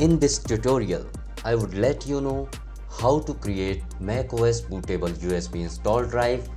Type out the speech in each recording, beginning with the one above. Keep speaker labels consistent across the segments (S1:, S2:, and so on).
S1: In this tutorial, I would let you know how to create macOS bootable USB install drive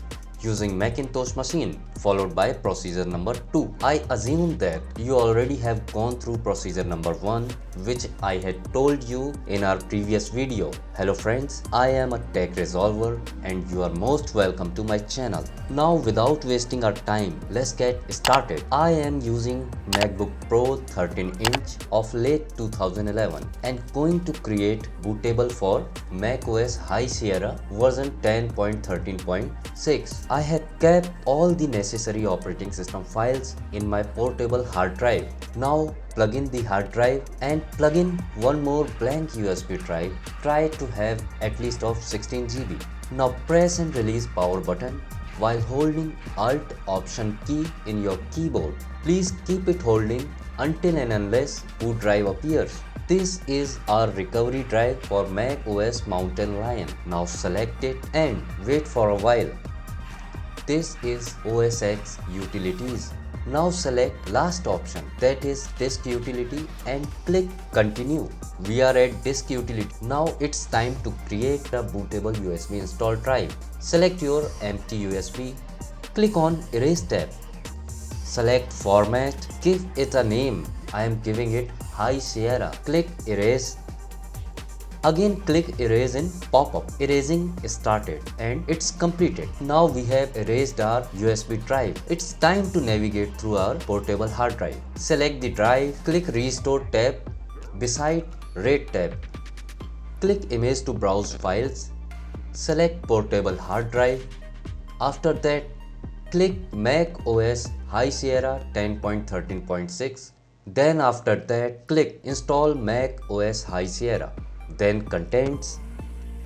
S1: using Macintosh machine, followed by procedure number 2. I assume that you already have gone through procedure number 1, which I had told you in our previous video. Hello friends, I am a tech resolver and you are most welcome to my channel. Now without wasting our time, let's get started. I am using MacBook Pro 13-inch of late 2011 and going to create bootable for macOS High Sierra version 10.13.6. I had kept all the necessary operating system files in my portable hard drive. Now plug in the hard drive and plug in one more blank USB drive. Try to have at least of 16 GB. Now press and release power button while holding Alt Option key in your keyboard. Please keep it holding until and unless boot drive appears. This is our recovery drive for macOS Mountain Lion. Now select it and wait for a while. This is OS X Utilities. Now select last option, that is disk utility, and click continue. We are at disk utility. Now it's time to create a bootable USB install drive. Select your empty USB. Click on erase tab. Select format. Give it a name. I am giving it High Sierra. Click erase. Again click erase in pop-up. Erasing started and it's completed. Now we have erased our USB drive. It's time to navigate through our portable hard drive. Select the drive, click restore tab beside RAID tab. Click image to browse files. Select portable hard drive. After that, click macOS High Sierra 10.13.6. Then after that, click install macOS High Sierra. Then contents,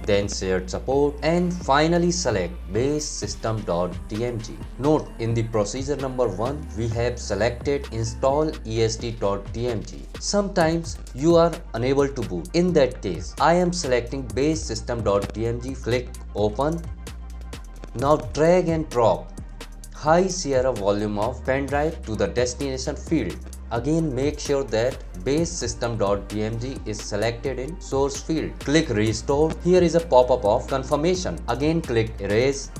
S1: then shared support, and finally select BaseSystem.dmg. Note, in the procedure number 1, we have selected InstallESD.dmg. Sometimes you are unable to boot. In that case, I am selecting BaseSystem.dmg. Click open. Now drag and drop High Sierra volume of pen drive to the destination field. Again make sure that BaseSystem.dmg is selected in source field. Click restore. Here is a pop-up of confirmation. Again click erase.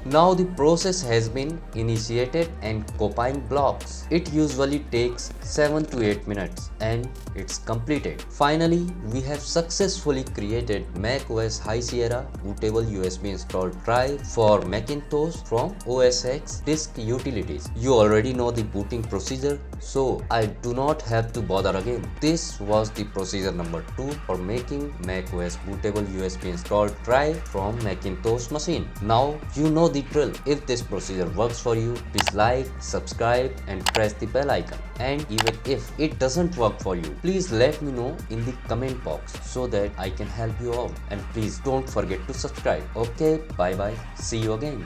S1: Now the process has been initiated and copying blocks. It usually takes 7 to 8 minutes and it's completed. Finally, we have successfully created macOS High Sierra bootable USB install drive for Macintosh from OS X disk utilities. You already know the booting procedure, so I do not have to bother again. This was the procedure number 2 for making macOS bootable USB install drive from Macintosh machine. Now you know the drill. If this procedure works for you, please like, subscribe and press the bell icon. And even if it doesn't work for you, please let me know in the comment box so that I can help you out. And please don't forget to subscribe. Okay, bye bye. See you again.